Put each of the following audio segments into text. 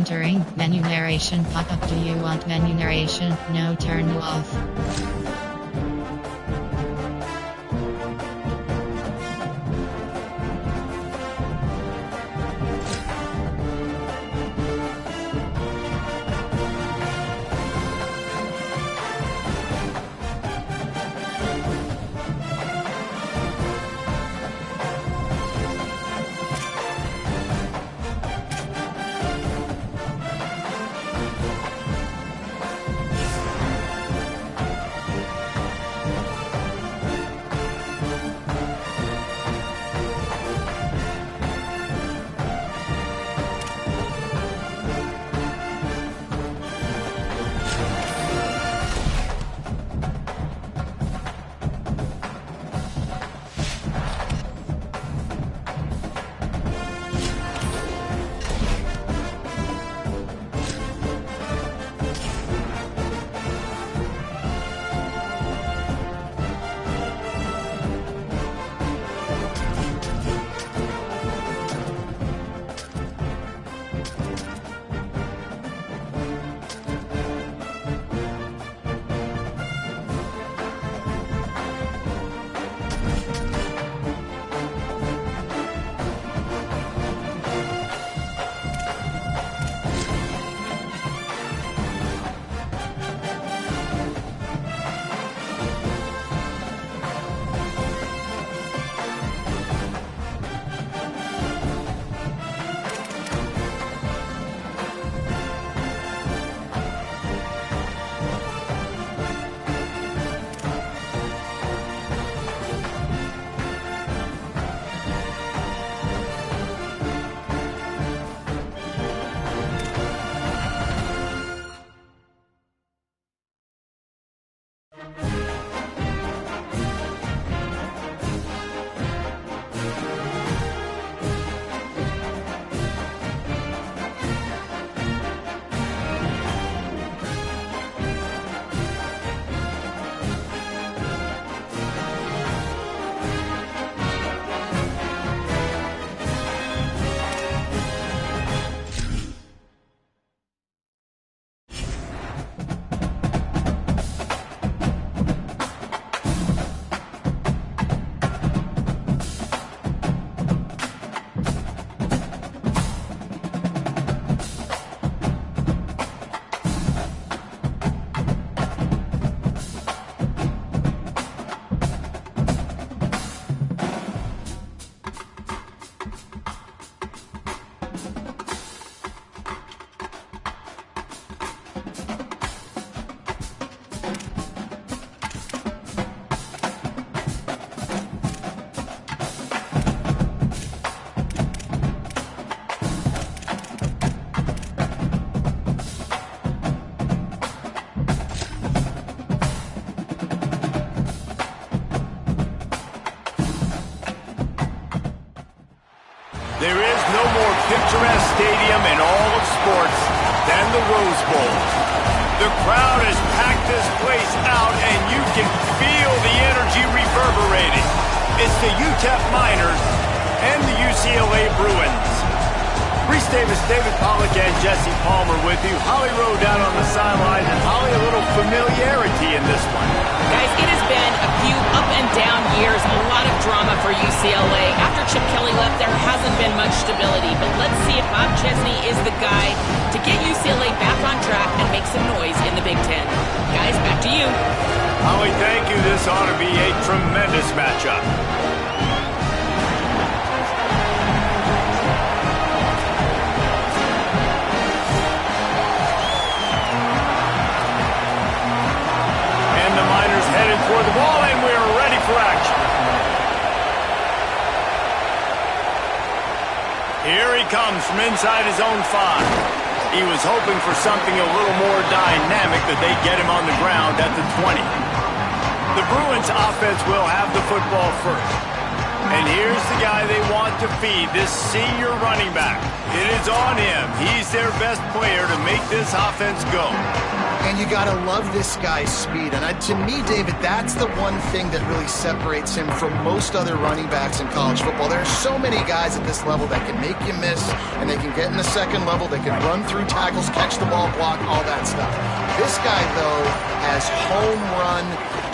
Entering menu narration pop-up. Do you want menu narration? No, turn off. There is no more picturesque stadium in all of sports than the Rose Bowl. The crowd has packed this place out, and you can feel the energy reverberating. It's the UTEP Miners and the UCLA Bruins. Reese Davis, David Pollack, and Jesse Palmer with you. Holly Rowe down on the sidelines, and Holly, a little familiarity in this one. Guys, it has been a few up and down years, a lot of drama for UCLA. After Chip Kelly left, there hasn't been much stability, but let's see if Bob Chesney is the guy to get UCLA back on track and make some noise in the Big Ten. Guys, back to you. Holly, thank you. This ought to be a tremendous matchup. Headed for the ball, and we're ready for action. Here he comes from inside his own 5. He was hoping for something a little more dynamic, that they'd get him on the ground at the 20. The Bruins offense will have the football first. And here's the guy they want to feed, this senior running back. It is on him. He's their best player to make this offense go. And you got to love this guy's speed. And to me, David, that's the one thing that really separates him from most other running backs in college football. There are so many guys at this level that can make you miss, and they can get in the second level. They can run through tackles, catch the ball, block, all that stuff. This guy, though, has home run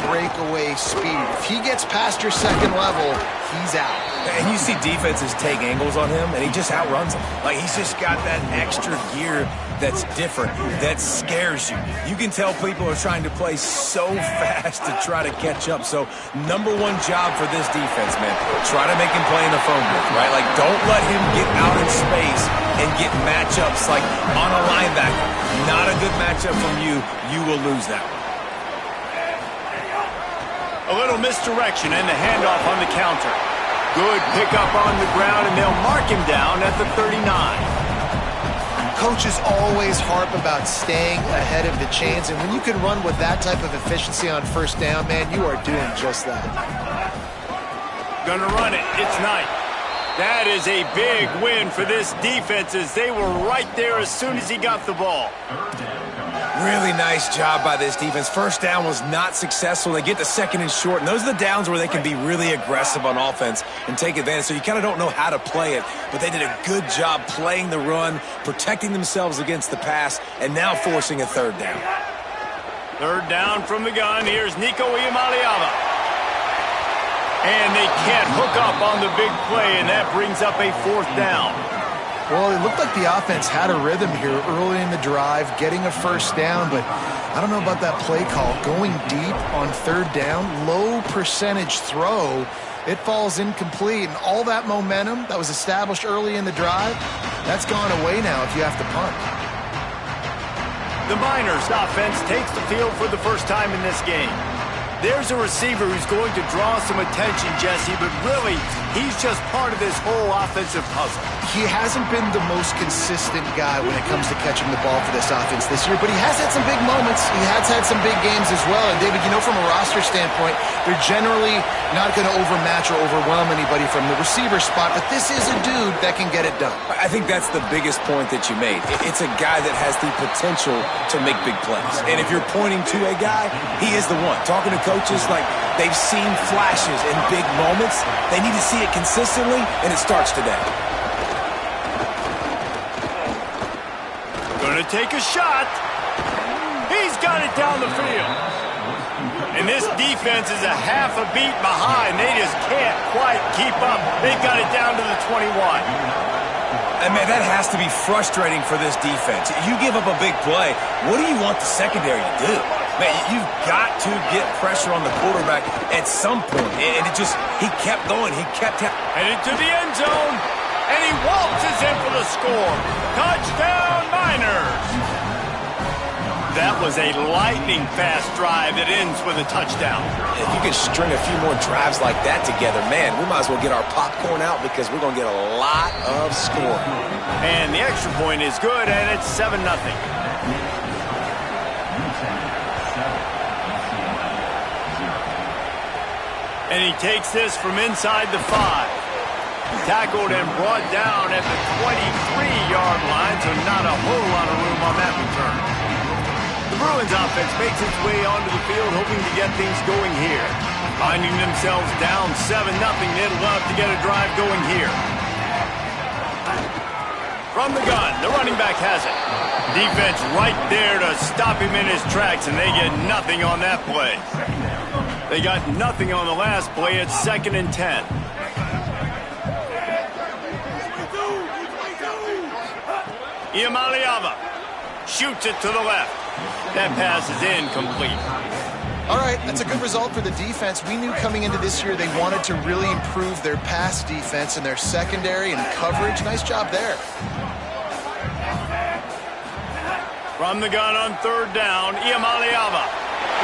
breakaway speed. If he gets past your second level, he's out. And you see defenses take angles on him, and he just outruns them. Like, he's just got that extra gear that's different, that scares you. You can tell people are trying to play so fast to try to catch up. So, number one job for this defense, man, try to make him play in the phone booth, right? Like, don't let him get out in space and get matchups like on a linebacker. Not a good matchup from you. You will lose that one. A little misdirection and the handoff on the counter. Good pickup on the ground, and they'll mark him down at the 39. Coaches always harp about staying ahead of the chains, and when you can run with that type of efficiency on first down, man, you are doing just that. Gonna run it. It's Knight. That is a big win for this defense, as they were right there as soon as he got the ball. Really nice job by this defense. First down was not successful. They get the second and short, and those are the downs where they can be really aggressive on offense and take advantage. So you kind of don't know how to play it, but they did a good job playing the run, protecting themselves against the pass, and now forcing a third down. Third down from the gun. Here's Nico Iamaleava. And they can't hook up on the big play, and that brings up a fourth down. Well, it looked like the offense had a rhythm here early in the drive, getting a first down, but I don't know about that play call. Going deep on third down, low percentage throw, it falls incomplete, and all that momentum that was established early in the drive, that's gone away now if you have to punt. The Miners offense takes the field for the first time in this game. There's a receiver who's going to draw some attention, Jesse, but really, he's just part of this whole offensive puzzle. He hasn't been the most consistent guy when it comes to catching the ball for this offense this year, but he has had some big moments. He has had some big games as well. And, David, you know, from a roster standpoint, they're generally not going to overmatch or overwhelm anybody from the receiver spot, but this is a dude that can get it done. I think that's the biggest point that you made. It's a guy that has the potential to make big plays. And if you're pointing to a guy, he is the one. Talking to coaches, like, they've seen flashes in big moments. They need to see it consistently, and it starts today. Gonna take a shot. He's got it down the field. And this defense is a half a beat behind. They just can't quite keep up. They've got it down to the 21. And, man, that has to be frustrating for this defense. You give up a big play, what do you want the secondary to do? Man, you've got to get pressure on the quarterback at some point. And he kept going. He kept headed to the end zone. And he waltzes in for the score. Touchdown, Miners. That was a lightning-fast drive that ends with a touchdown. If you can string a few more drives like that together, man, we might as well get our popcorn out because we're going to get a lot of scoring. And the extra point is good, and it's 7-0. And he takes this from inside the 5. Tackled and brought down at the 23-yard line, so not a whole lot of room on that return. The Bruins offense makes its way onto the field, hoping to get things going here. Finding themselves down 7-0, they'd love to get a drive going here. From the gun, the running back has it. Defense right there to stop him in his tracks, and they get nothing on that play. They got nothing on the last play. It's 2nd and 10. Iamaleava shoots it to the left. That pass is incomplete. All right, that's a good result for the defense. We knew coming into this year they wanted to really improve their pass defense and their secondary and coverage. Nice job there. From the gun on third down, Iamaleava.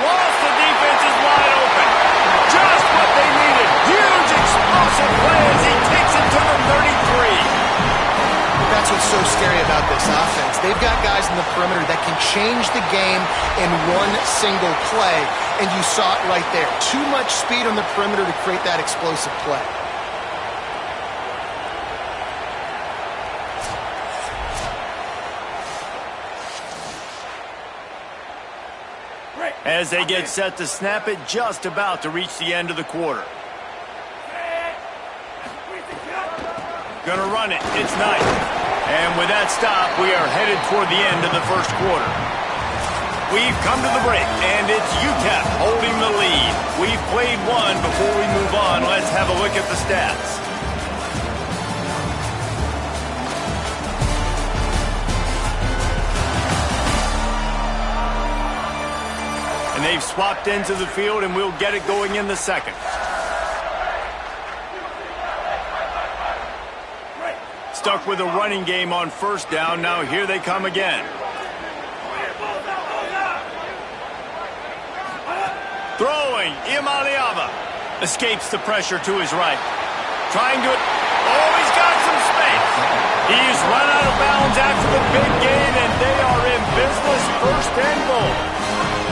Lost, the defense is wide open. Just what they needed. Huge explosive play as he takes it to the 33. That's what's so scary about this offense. They've got guys in the perimeter that can change the game in one single play, and you saw it right there. Too much speed on the perimeter to create that explosive play. as they get set to snap it, just about to reach the end of the quarter. Gonna run it. It's nice. And with that stop, we are headed toward the end of the first quarter. We've come to the break, and it's UTEP holding the lead. We've played one. Before we move on, let's have a look at the stats. And they've swapped into the field, and we'll get it going in the second. Stuck with a running game on first down. Now here they come again. Throwing, Imaliava escapes the pressure to his right. Trying to... Oh, he's got some space. He's run out of bounds after the big gain, and they are in business, first and goal.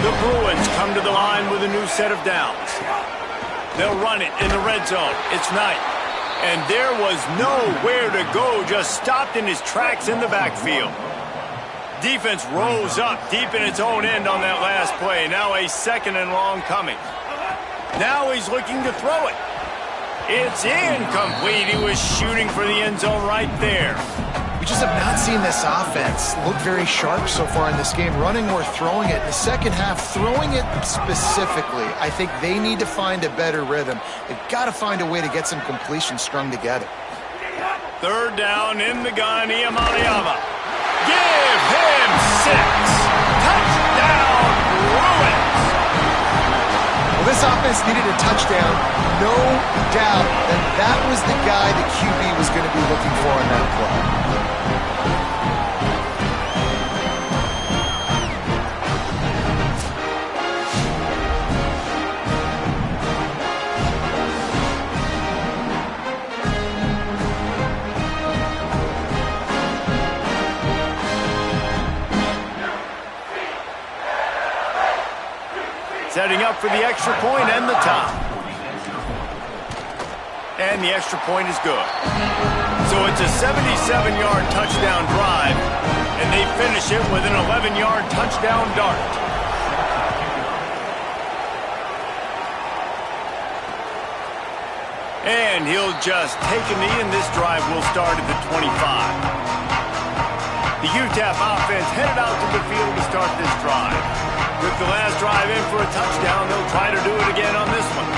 The Bruins come to the line with a new set of downs. They'll run it in the red zone. It's Knight. And there was nowhere to go, just stopped in his tracks in the backfield. Defense rose up deep in its own end on that last play. Now a second and long coming. Now he's looking to throw it. It's incomplete. He was shooting for the end zone right there. We just have not seen this offense look very sharp so far in this game, running or throwing it. In the second half, throwing it specifically, I think they need to find a better rhythm. They've got to find a way to get some completions strung together. Third down in the gun, Iamaliava. Give him 6. Touchdown, Bruins. Well, this offense needed a touchdown. No doubt that was the guy the QB was going to be looking for on that play. Setting up for the extra point and the top. And the extra point is good. So it's a 77-yard touchdown drive, and they finish it with an 11-yard touchdown dart. And he'll just take a knee, and this drive will start at the 25. The UTEP offense headed out to the field to start this drive. With the last drive in for a touchdown, they'll try to do it again on this one.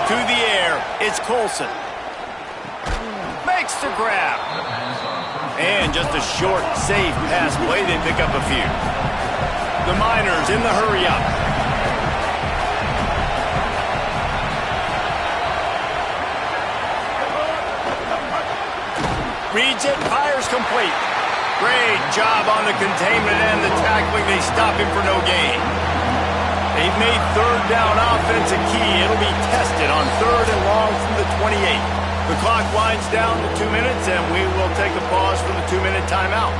To the air, it's Colson. Makes the grab. And just a short, safe pass play, they pick up a few. The Miners in the hurry-up. Reads it, fires complete. Great job on the containment and the tackling. They stop him for no gain. They've made third down offense a key. It'll be tested on third and long from the 28. The clock winds down to 2 minutes, and we will take a pause for the 2-minute timeout.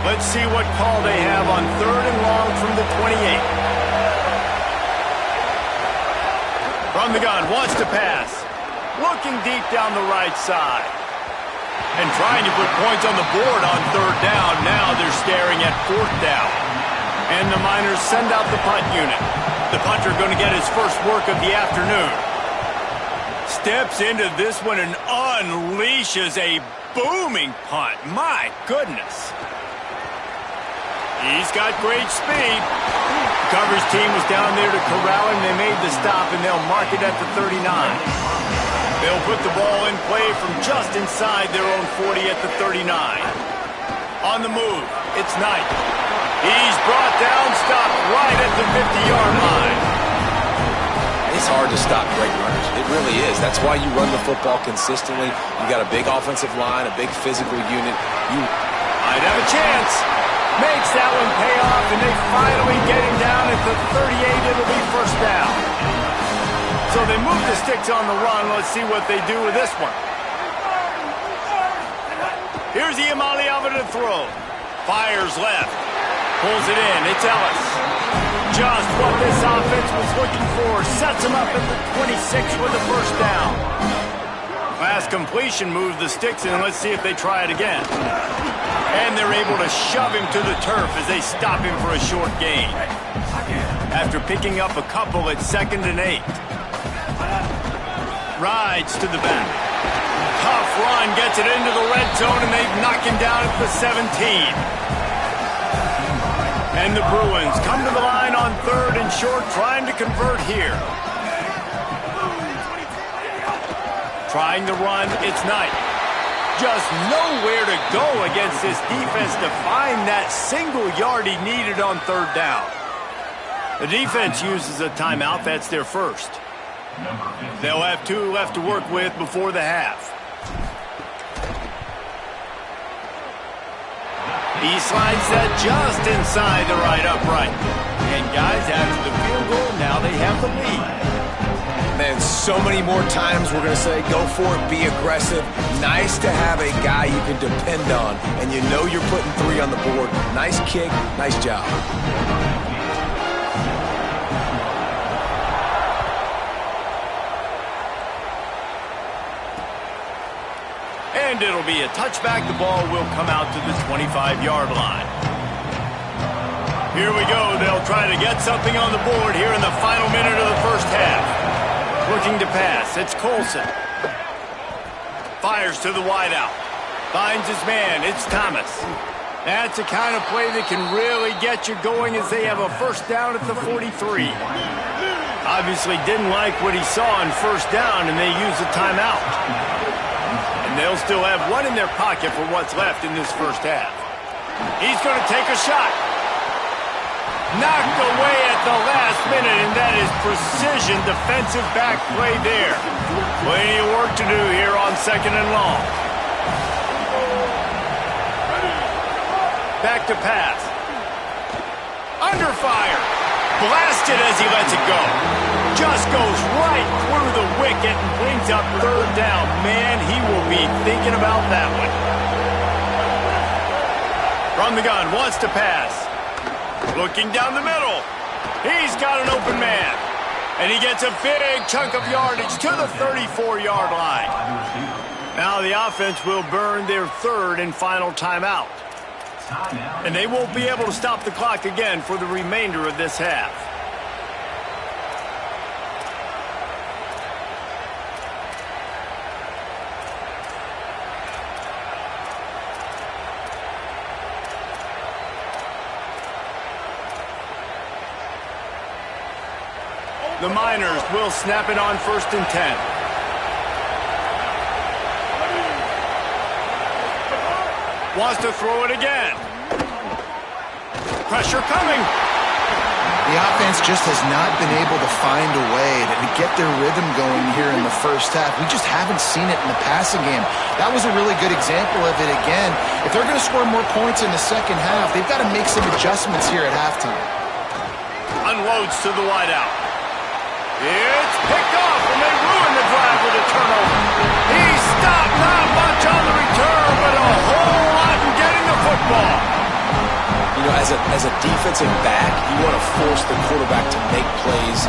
Let's see what call they have on third and long from the 28. From the gun, wants to pass. Looking deep down the right side. And trying to put points on the board on third down. Now they're staring at fourth down. And the Miners send out the punt unit. The punter going to get his first work of the afternoon. Steps into this one and unleashes a booming punt. My goodness. He's got great speed. The coverage team was down there to corral him. They made the stop, and they'll mark it at the 39. They'll put the ball in play from just inside their own 40 at the 39. On the move, it's Knight. He's brought down, stopped right at the 50-yard line. It's hard to stop great runners. It really is. That's why you run the football consistently. You got a big offensive line, a big physical unit. You might have a chance. Makes that one pay off, and they finally get him down at the 38. It'll be first down. So they move the sticks on the run. Let's see what they do with this one. Here's Iamaliava to throw. Fires left. Pulls it in. It's Ellis. Just what this offense was looking for. Sets him up at the 26 with the first down. Last completion moved the sticks in. Let's see if they try it again. And they're able to shove him to the turf as they stop him for a short gain. After picking up a couple at 2nd and 8. Rides to the back. Tough run, gets it into the red zone, and they've knocked him down at the 17. And the Bruins come to the line on 3rd and short, trying to convert here. Trying the run, it's Knight. Just nowhere to go against this defense to find that single yard he needed on 3rd down. The defense uses a timeout. That's their first. They'll have 2 left to work with before the half. He slides that just inside the right upright. And guys, after the field goal, now they have the lead. Man, so many more times we're going to say, go for it, be aggressive. Nice to have a guy you can depend on, and you know you're putting 3 on the board. Nice kick, nice job. And it'll be a touchback. The ball will come out to the 25-yard line. Here we go. They'll try to get something on the board here in the final minute of the first half. Looking to pass. It's Colson. Fires to the wideout. Finds his man. It's Thomas. That's the kind of play that can really get you going as they have a first down at the 43. Obviously didn't like what he saw on first down, and they use a timeout. And they'll still have 1 in their pocket for what's left in this first half. He's going to take a shot. Knocked away at the last minute, and that is precision defensive back play there. Plenty of work to do here on 2nd and long. Back to pass. Under fire. Blasted as he lets it go. Just goes right through the wicket and brings up 3rd down. Man, he will be thinking about that one. From the gun, wants to pass. Looking down the middle. He's got an open man. And he gets a big chunk of yardage to the 34-yard line. Now the offense will burn their 3rd and final timeout. And they won't be able to stop the clock again for the remainder of this half. The Miners will snap it on 1st and 10. Wants to throw it again. Pressure coming. The offense just has not been able to find a way to get their rhythm going here in the first half. We just haven't seen it in the passing game. That was a really good example of it again. If they're going to score more points in the second half, they've got to make some adjustments here at halftime. Unloads to the wideout. It's picked off, and they ruin the drive with a turnover. He stopped, not much on the return, but a whole lot in getting the football. You know, as a defensive back, you want to force the quarterback to make plays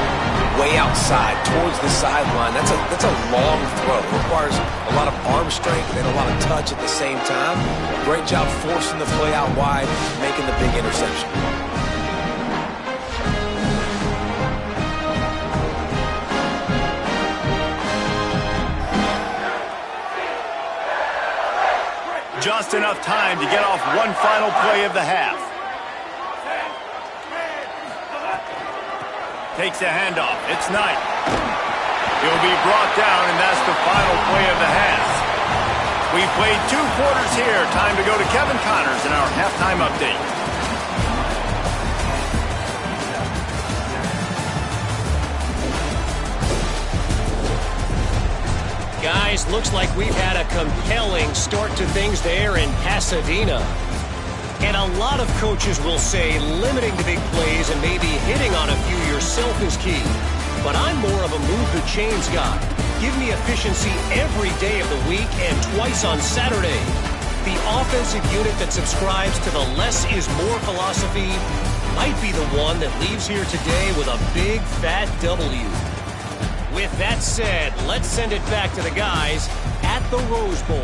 way outside, towards the sideline. That's a long throw. It requires a lot of arm strength and a lot of touch at the same time. Great job forcing the play out wide, making the big interception. Just enough time to get off one final play of the half. Takes the handoff. It's Knight. He'll be brought down, and that's the final play of the half. We played 2 quarters here. Time to go to Kevin Connors in our halftime update. Guys, looks like we've had a compelling start to things there in Pasadena. And a lot of coaches will say limiting the big plays and maybe hitting on a few yourself is key. But I'm more of a move the chains guy. Give me efficiency every day of the week and twice on Saturday. The offensive unit that subscribes to the less is more philosophy might be the one that leaves here today with a big fat W. With that said, let's send it back to the guys at the Rose Bowl.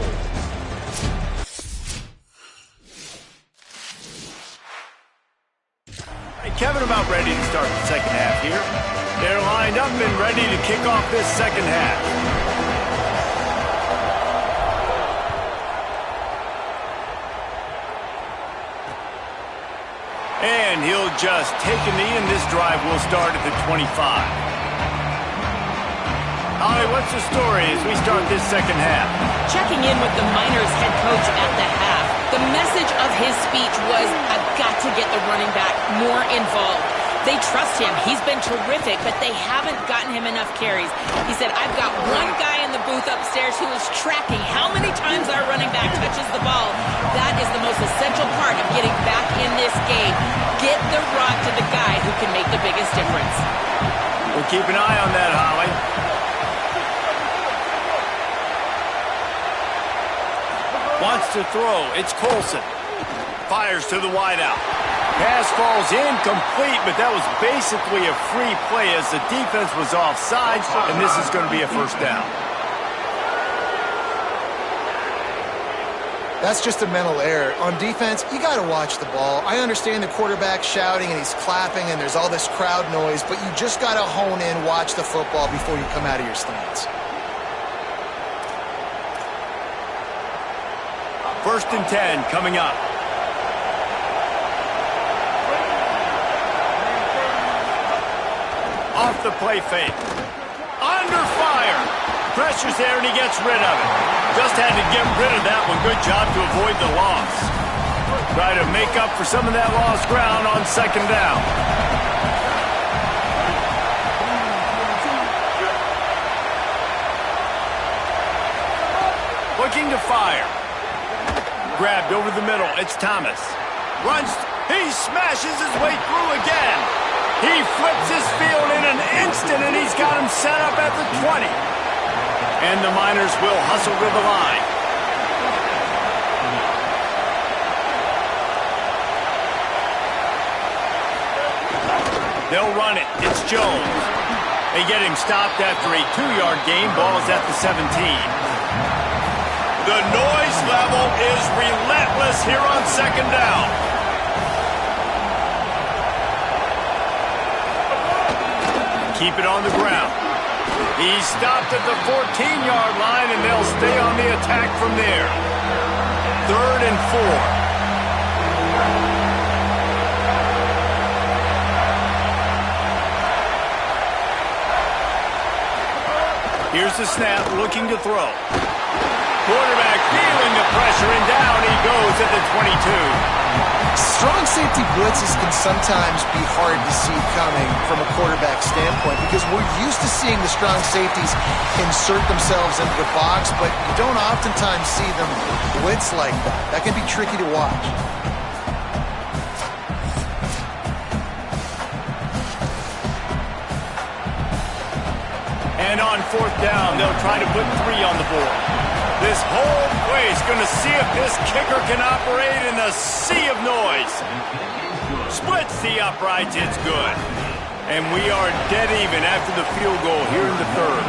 Hey, Kevin, about ready to start the second half here. They're lined up and ready to kick off this second half. And he'll just take a knee, and this drive will start at the 25. Holly, what's the story as we start this second half? Checking in with the Miners head coach at the half, the message of his speech was, I've got to get the running back more involved. They trust him. He's been terrific, but they haven't gotten him enough carries. He said, I've got one guy in the booth upstairs who is tracking how many times our running back touches the ball. That is the most essential part of getting back in this game. Get the rock to the guy who can make the biggest difference. We'll keep an eye on that, Holly. Wants to throw. It's Colson. Fires to the wideout. Pass falls incomplete, but that was basically a free play as the defense was offside, and this is going to be a first down. That's just a mental error. On defense, you got to watch the ball. I understand the quarterback shouting and he's clapping and there's all this crowd noise, but you just got to hone in, watch the football before you come out of your stance. First and 10 coming up. Off the play fake. Under fire. Pressure's there and he gets rid of it. Just had to get rid of that one. Good job to avoid the loss. Try to make up for some of that lost ground on second down. Looking to fire. Grabbed over the middle. It's Thomas. Runs. He smashes his way through again. He flips his field in an instant, and he's got him set up at the 20. And the Miners will hustle to the line. They'll run it. It's Jones. They get him stopped after a 2-yard gain. Ball is at the 17. The noise level is relentless here on second down. Keep it on the ground. He's stopped at the 14-yard line, and they'll stay on the attack from there. 3rd and 4. Here's the snap, looking to throw. Quarterback feeling the pressure, and down he goes at the 22. Strong safety blitzes can sometimes be hard to see coming from a quarterback standpoint because we're used to seeing the strong safeties insert themselves into the box, but you don't oftentimes see them blitz like that. That can be tricky to watch. And on 4th down, they'll try to put 3 on the board. This whole place going to see if this kicker can operate in the sea of noise. Splits the uprights, it's good. And we are dead even after the field goal here in the 3rd.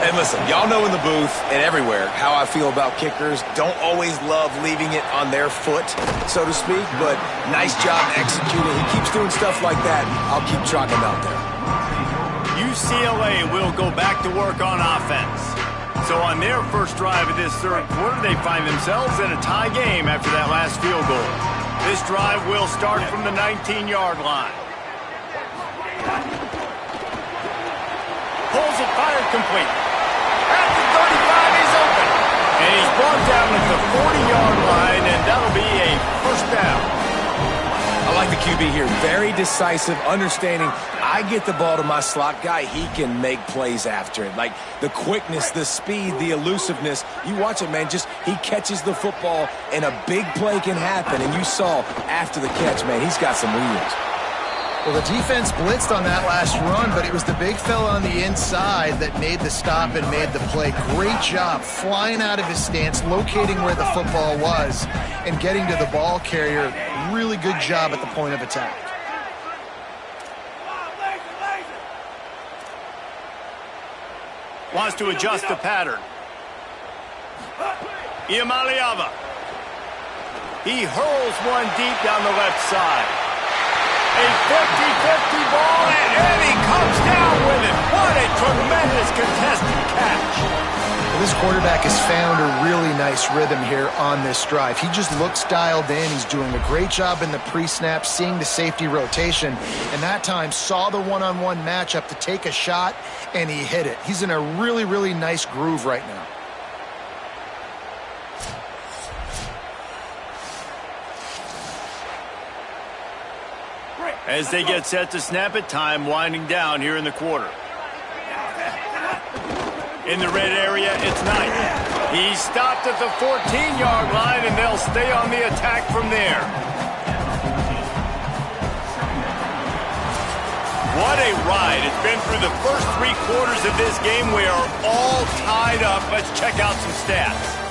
And listen, y'all know in the booth and everywhere how I feel about kickers. Don't always love leaving it on their foot, so to speak, but nice job executing. He keeps doing stuff like that. I'll keep trotting him out there. UCLA will go back to work on offense. So on their first drive of this 3rd quarter, they find themselves in a tie game after that last field goal. This drive will start from the 19-yard line. Pulls it, fired complete. At the 35, he's open. And he's brought down at the 40-yard line, and that'll be a first down. I like the QB here. Very decisive, understanding I get the ball to my slot guy, he can make plays after it. Like the quickness, the speed, the elusiveness. You watch it, man, just he catches the football and a big play can happen. And you saw after the catch, man, he's got some wheels. Well, the defense blitzed on that last run, but it was the big fella on the inside that made the stop and made the play. Great job flying out of his stance, locating where the football was, and getting to the ball carrier. Really good job at the point of attack. Wants to adjust the pattern. Iamaleava. He hurls one deep down the left side. A 50-50 ball, and he comes down with it. What a tremendous contested catch. Well, this quarterback has found a really nice rhythm here on this drive. He just looks dialed in. He's doing a great job in the pre-snap, seeing the safety rotation, and that time saw the one-on-one matchup to take a shot, and he hit it. He's in a really, really nice groove right now. As they get set to snap it, time winding down here in the quarter. In the red area, it's Knight. He stopped at the 14-yard line, and they'll stay on the attack from there. What a ride. It's been through the first 3 quarters of this game. We are all tied up. Let's check out some stats.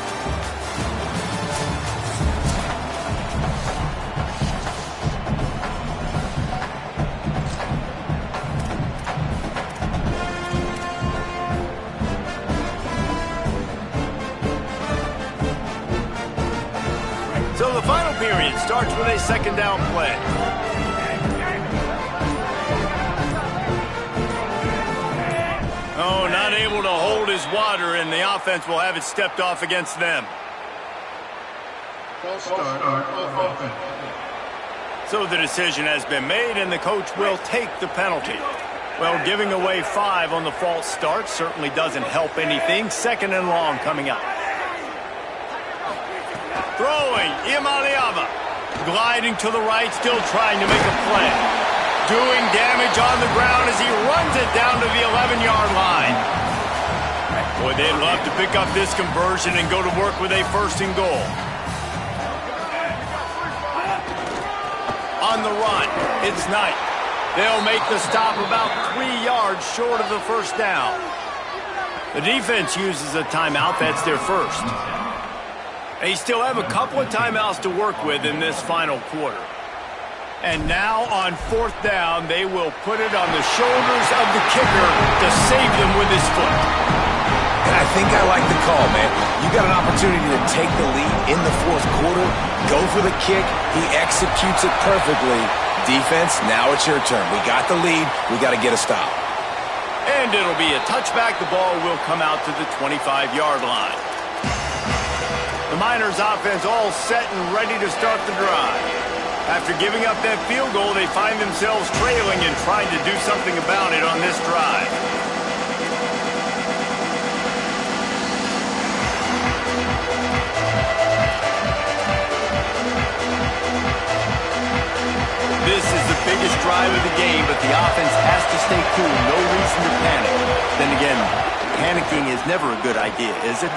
So the final period starts with a second down play. Oh, not able to hold his water, and the offense will have it stepped off against them. So the decision has been made, and the coach will take the penalty. Well, giving away 5 on the false start certainly doesn't help anything. Second and long coming up. Throwing, Iamaleava. Gliding to the right, still trying to make a play. Doing damage on the ground as he runs it down to the 11-yard line. Boy, they'd love to pick up this conversion and go to work with a first and goal. On the run, it's Knight. They'll make the stop about 3 yards short of the first down. The defense uses a timeout. That's their first. They still have a couple of timeouts to work with in this final quarter. And now on 4th down, they will put it on the shoulders of the kicker to save them with his foot. And I think I like the call, man. You got an opportunity to take the lead in the 4th quarter. Go for the kick. He executes it perfectly. Defense, now it's your turn. We got the lead. We got to get a stop. And it'll be a touchback. The ball will come out to the 25-yard line. The Miners offense all set and ready to start the drive. After giving up that field goal, they find themselves trailing and trying to do something about it on this drive. This is the biggest drive of the game, but the offense has to stay cool. No reason to panic. Then again, panicking is never a good idea, is it?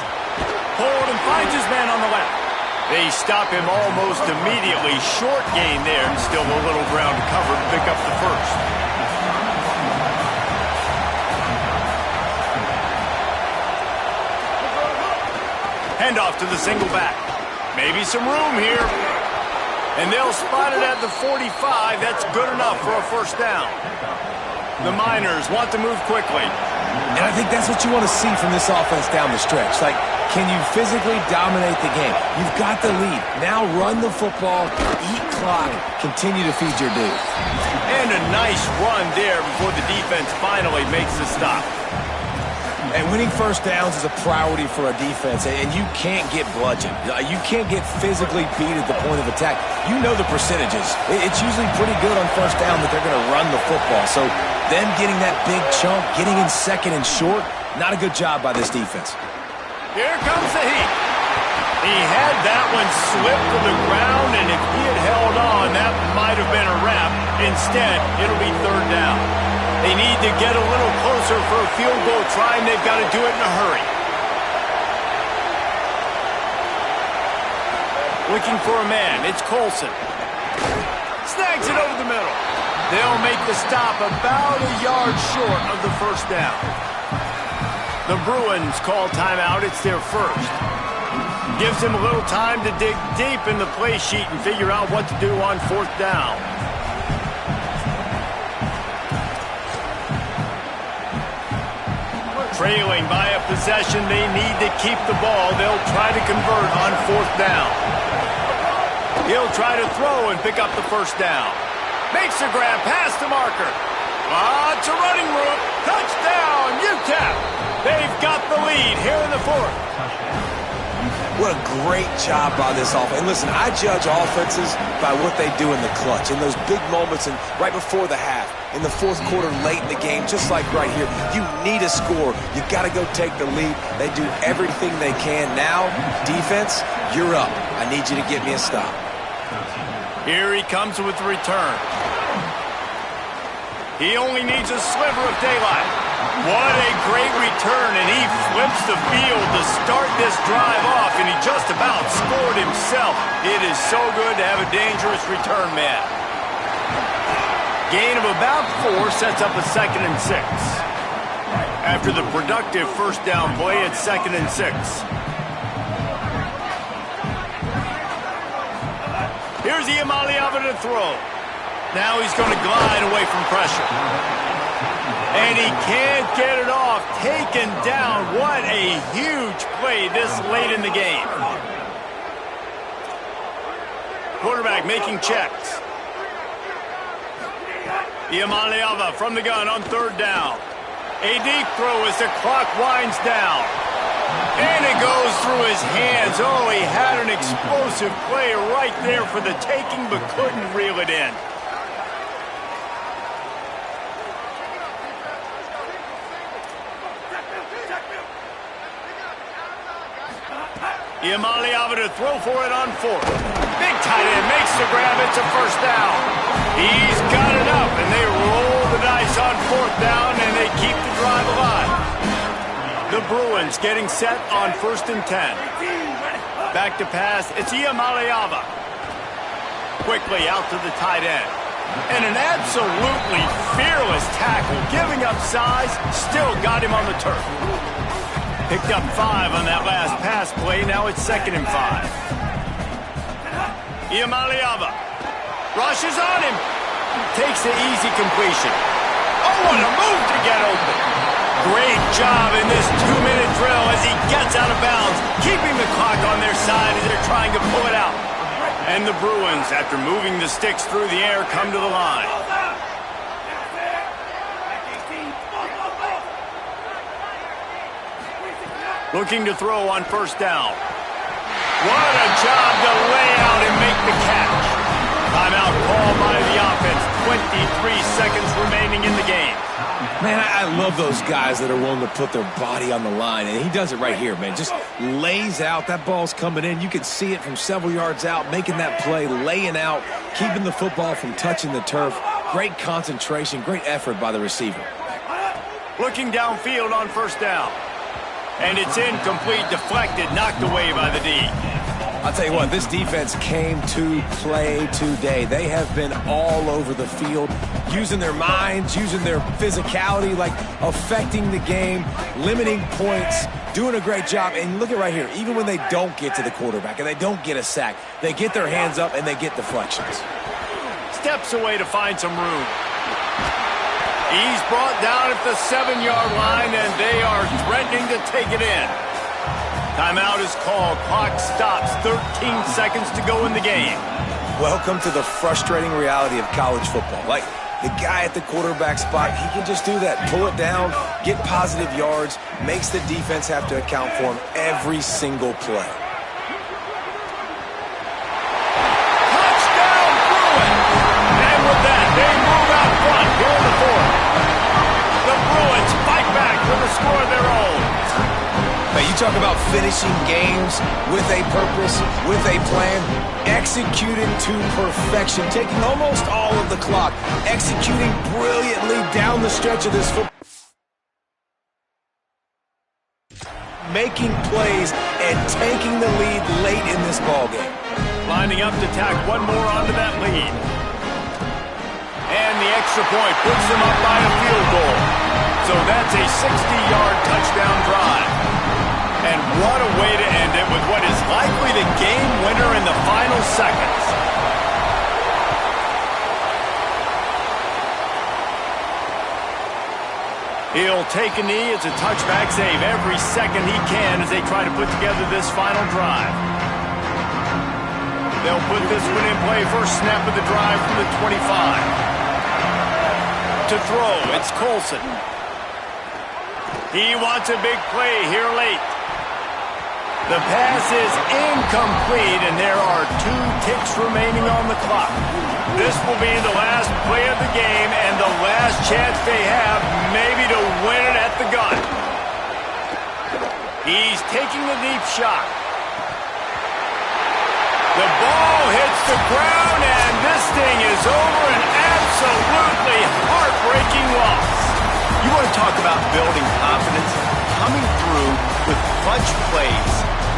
Hold and finds his man on the left. They stop him almost immediately. Short gain there, and still a little ground to cover to pick up the first. Handoff to the single back. Maybe some room here. And they'll spot it at the 45. That's good enough for a first down. The Miners want to move quickly. And I think that's what you want to see from this offense down the stretch. Like, can you physically dominate the game? You've got the lead. Now run the football, eat clock, continue to feed your dude. And a nice run there before the defense finally makes the stop. And winning first downs is a priority for a defense, and you can't get bludgeoned. You can't get physically beat at the point of attack. You know the percentages. It's usually pretty good on first down that they're going to run the football. So them getting that big chunk, getting in second and short, not a good job by this defense. Here comes the heat. He had that one slip to the ground, and if he had held on, that might have been a wrap. Instead, it'll be third down. They need to get a little closer for a field goal try, and they've got to do it in a hurry. Looking for a man. It's Colson. Snags it over the middle. They'll make the stop about a yard short of the first down. The Bruins call timeout. It's their first. Gives them a little time to dig deep in the play sheet and figure out what to do on fourth down. Trailing by a possession, they need to keep the ball. They'll try to convert on 4th down. He'll try to throw and pick up the 1st down. Makes a grab past the marker. Lots of running room. Touchdown, UTEP. They've got the lead here in the 4th. What a great job by this offense. And listen, I judge offenses by what they do in the clutch, in those big moments and right before the half, in the 4th quarter, late in the game, just like right here. You need a score. You got to go take the lead. They do everything they can. Now, defense, you're up. I need you to get me a stop. Here he comes with the return. He only needs a sliver of daylight. What a great return, and he flips the field to start this drive off, and he just about scored himself. It is so good to have a dangerous return man. Gain of about 4 sets up a 2nd and 6. After the productive 1st down play, it's 2nd and 6. Here's Iamaleava to throw. Now he's going to glide away from pressure. And he can't get it off. Taken down. What a huge play this late in the game. Quarterback making checks. Iamaleava from the gun on 3rd down. A deep throw as the clock winds down. And it goes through his hands. Oh, he had an explosive play right there for the taking, but couldn't reel it in. Iamaleava to throw for it on 4th. Big tight end makes the grab. It's a 1st down. He's got it up, and they roll the dice on 4th down, and they keep the drive alive. The Bruins getting set on 1st and 10. Back to pass. It's Iamaleava. Quickly out to the tight end. And an absolutely fearless tackle. Giving up size, still got him on the turf. Picked up 5 on that last pass play. Now it's 2nd and 5. Iamaleava rushes on him. Takes the easy completion. Oh, what a move to get open. Great job in this 2-minute drill as he gets out of bounds, keeping the clock on their side as they're trying to pull it out. And the Bruins, after moving the sticks through the air, come to the line. Looking to throw on 1st down. What a job to lay out and make the catch. Timeout called by the offense. 23 seconds remaining in the game. Man, I love those guys that are willing to put their body on the line, and he does it right here, man. Just lays out. That ball's coming in. You can see it from several yards out, making that play, laying out, keeping the football from touching the turf. Great concentration, great effort by the receiver. Looking downfield on 1st down. And it's incomplete, deflected, knocked away by the D. I'll tell you what, this defense came to play today. They have been all over the field, using their minds, using their physicality, like affecting the game, limiting points, doing a great job. And look at right here, even when they don't get to the quarterback and they don't get a sack, they get their hands up and they get deflections. Steps away to find some room. He's brought down at the 7-yard line, and they are threatening to take it in. Timeout is called. Clock stops. 13 seconds to go in the game. Welcome to the frustrating reality of college football. Like, the guy at the quarterback spot, he can just do that. Pull it down, get positive yards, makes the defense have to account for him every single play. Touchdown, Bruins! And with that, they move out front here in the 4th. The Bruins fight back with a score of their own. Now, you talk about finishing games with a purpose, with a plan, executed to perfection, taking almost all of the clock, executing brilliantly down the stretch of this football, making plays and taking the lead late in this ballgame. Lining up to tack one more onto that lead. And the extra point puts them up by a field goal. So that's a 60-yard touchdown drive. And what a way to end it with what is likely the game winner in the final seconds. He'll take a knee. It's a touchback save every second he can as they try to put together this final drive. They'll put this one in play. First snap of the drive from the 25. To throw, it's Colson. He wants a big play here late. The pass is incomplete, and there are 2 ticks remaining on the clock. This will be the last play of the game and the last chance they have maybe to win it at the gun. He's taking the deep shot. The ball hits the ground, and this thing is over. An absolutely heartbreaking loss. You want to talk about building confidence? Coming through with clutch plays,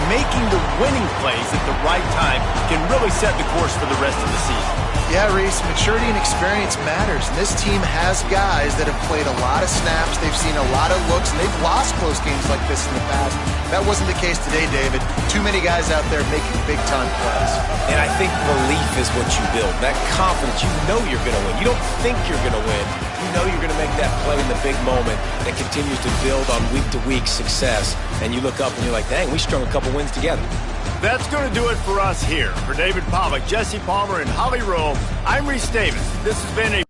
making the winning plays at the right time can really set the course for the rest of the season. Yeah, Reese, maturity and experience matters. And this team has guys that have played a lot of snaps. They've seen a lot of looks, and they've lost close games like this in the past. That wasn't the case today, David. Too many guys out there making big-time plays. And I think belief is what you build. That confidence, you know you're going to win. You don't think you're going to win. You know you're going to make that play in the big moment that continues to build on week-to-week success. And you look up and you're like, dang, we strung a couple wins together. That's going to do it for us here. For David Pollack, Jesse Palmer, and Holly Rowe, I'm Reese Davis. This has been a